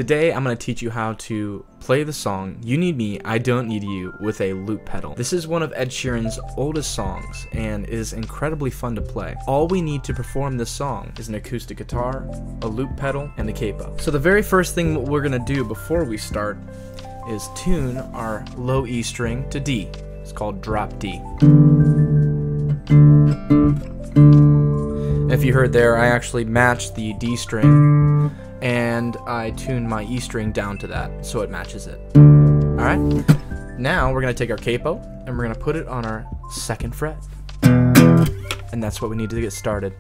Today I'm going to teach you how to play the song You Need Me, I Don't Need You with a loop pedal. This is one of Ed Sheeran's oldest songs and is incredibly fun to play. All we need to perform this song is an acoustic guitar, a loop pedal, and a capo. So the very first thing we're going to do before we start is tune our low E string to D. It's called drop D. If you heard there, I actually matched the D string and I tuned my E string down to that so it matches it. Alright, now we're going to take our capo and we're going to put it on our 2nd fret. And that's what we need to get started.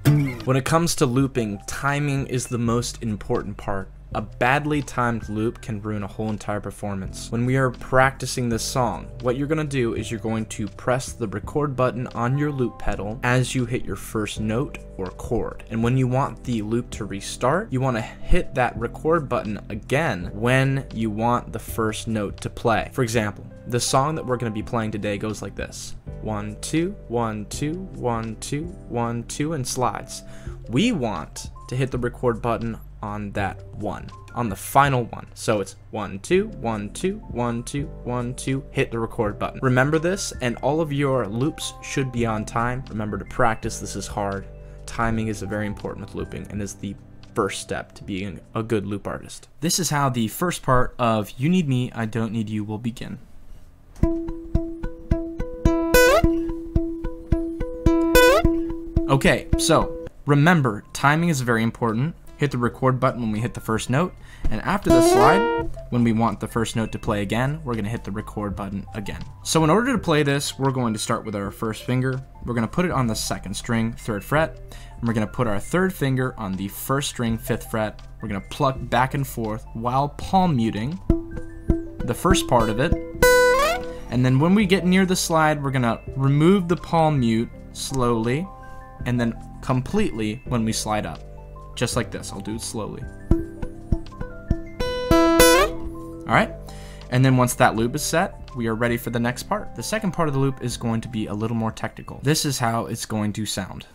When it comes to looping, timing is the most important part. A badly timed loop can ruin a whole entire performance. When we are practicing this song, what you're going to do is you're going to press the record button on your loop pedal as you hit your first note or chord. And when you want the loop to restart, you want to hit that record button again when you want the first note to play. For example, the song that we're going to be playing today goes like this. 1, 2, 1, 2, 1, 2, 1, 2, and slides. We want to hit the record button on that one, on the final one. So it's 1, 2, 1, 2, 1, 2, 1, 2, hit the record button. Remember this, and all of your loops should be on time. Remember to practice, this is hard. Timing is very important with looping and is the first step to being a good loop artist. This is how the first part of You Need Me, I Don't Need You will begin. Okay, so remember, timing is very important. Hit the record button when we hit the first note, and after the slide, when we want the first note to play again, we're going to hit the record button again. So in order to play this, we're going to start with our first finger. We're going to put it on the 2nd string, 3rd fret, and we're going to put our 3rd finger on the 1st string, 5th fret. We're going to pluck back and forth while palm muting the first part of it, and then when we get near the slide, we're going to remove the palm mute slowly, and then completely when we slide up. Just like this. I'll do it slowly. Alright, and then once that loop is set, we are ready for the next part. The second part of the loop is going to be a little more technical. This is how it's going to sound.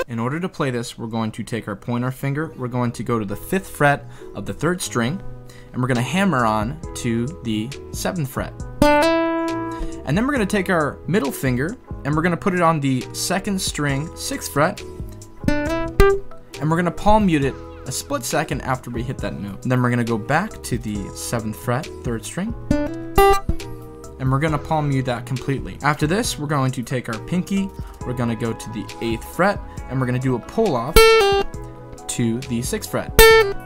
In order to play this, we're going to take our pointer finger, we're going to go to the 5th fret of the 3rd string, and we're going to hammer on to the 7th fret. And then we're going to take our middle finger and we're going to put it on the 2nd string, 6th fret, and we're going to palm mute it a split second after we hit that note. And then we're going to go back to the 7th fret, 3rd string, and we're going to palm mute that completely. After this, we're going to take our pinky, we're going to go to the 8th fret, and we're going to do a pull off to the 6th fret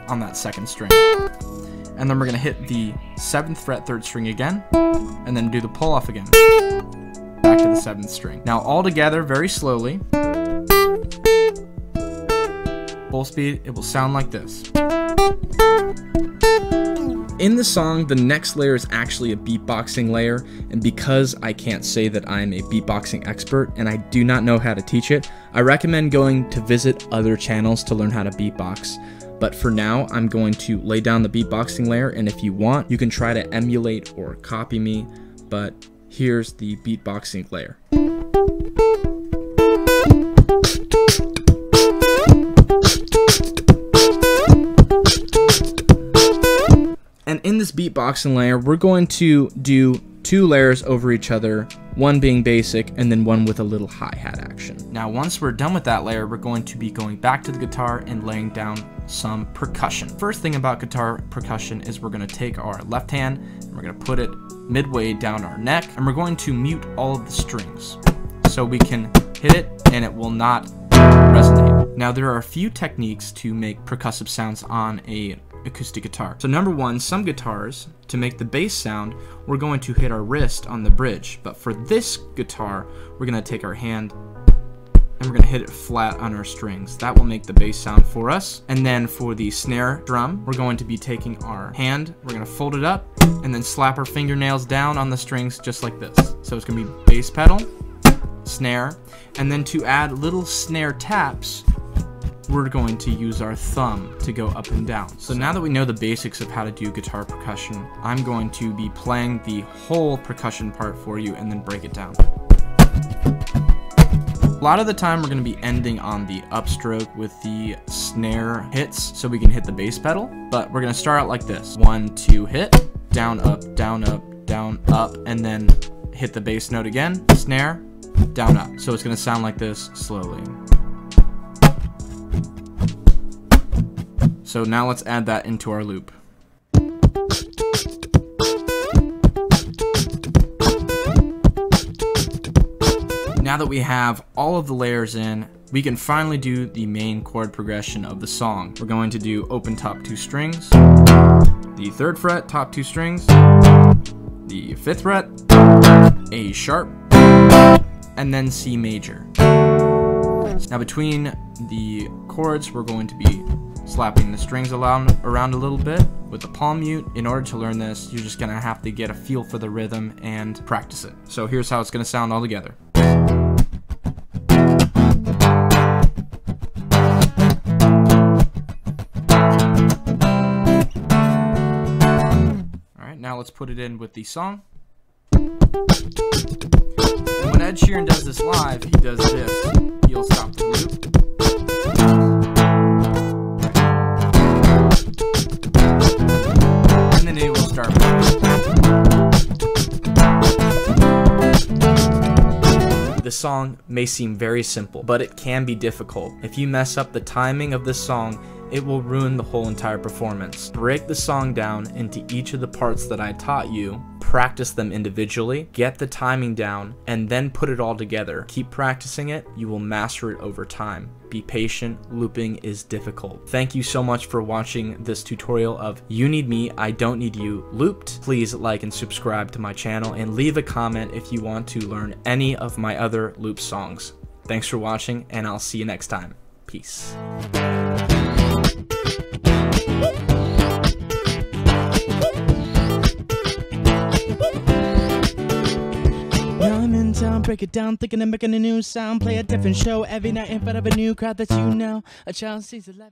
on that 2nd string. And then we're going to hit the 7th fret, 3rd string again, and then do the pull off again, back to the 7th string. Now all together, very slowly, full speed, it will sound like this. In the song, the next layer is actually a beatboxing layer, and because I can't say that I am a beatboxing expert and I do not know how to teach it, I recommend going to visit other channels to learn how to beatbox. But for now, I'm going to lay down the beatboxing layer, and if you want, you can try to emulate or copy me, but here's the beatboxing layer. And in this beatboxing layer, we're going to do 2 layers over each other, one being basic and then one with a little hi-hat action. Now once we're done with that layer, we're going to be going back to the guitar and laying down some percussion. First thing about guitar percussion is we're going to take our left hand and we're going to put it midway down our neck, and we're going to mute all of the strings so we can hit it and it will not resonate. Now there are a few techniques to make percussive sounds on a acoustic guitar. So number one, some guitars, to make the bass sound, we're going to hit our wrist on the bridge, but for this guitar, we're going to take our hand and we're going to hit it flat on our strings. That will make the bass sound for us. And then for the snare drum, we're going to be taking our hand, we're going to fold it up, and then slap our fingernails down on the strings just like this. So it's going to be bass pedal, snare, and then to add little snare taps, we're going to use our thumb to go up and down. So now that we know the basics of how to do guitar percussion, I'm going to be playing the whole percussion part for you and then break it down. A lot of the time we're going to be ending on the upstroke with the snare hits so we can hit the bass pedal, but we're going to start out like this. 1, 2, hit, down, up, down, up, down, up, and then hit the bass note again, snare, down, up. So it's going to sound like this slowly. So now let's add that into our loop. Now that we have all of the layers in, we can finally do the main chord progression of the song. We're going to do open top 2 strings, the 3rd fret, top 2 strings, the 5th fret, A sharp, and then C major. Now between the chords, we're going to be slapping the strings around a little bit with the palm mute. In order to learn this, you're just going to have to get a feel for the rhythm and practice it. So here's how it's going to sound all together. Now let's put it in with the song. And when Ed Sheeran does this live, he does this. He'll stop the loop. And then it will start. The song may seem very simple, but it can be difficult. If you mess up the timing of this song, it will ruin the whole entire performance. Break the song down into each of the parts that I taught you, practice them individually, get the timing down, and then put it all together. Keep practicing it, you will master it over time. Be patient, looping is difficult. Thank you so much for watching this tutorial of You Need Me, I Don't Need You Looped. Please like and subscribe to my channel and leave a comment if you want to learn any of my other loop songs. Thanks for watching, and I'll see you next time. Peace. Break it down, thinking of making a new sound. Play a different show every night in front of a new crowd that you know. A child sees 11.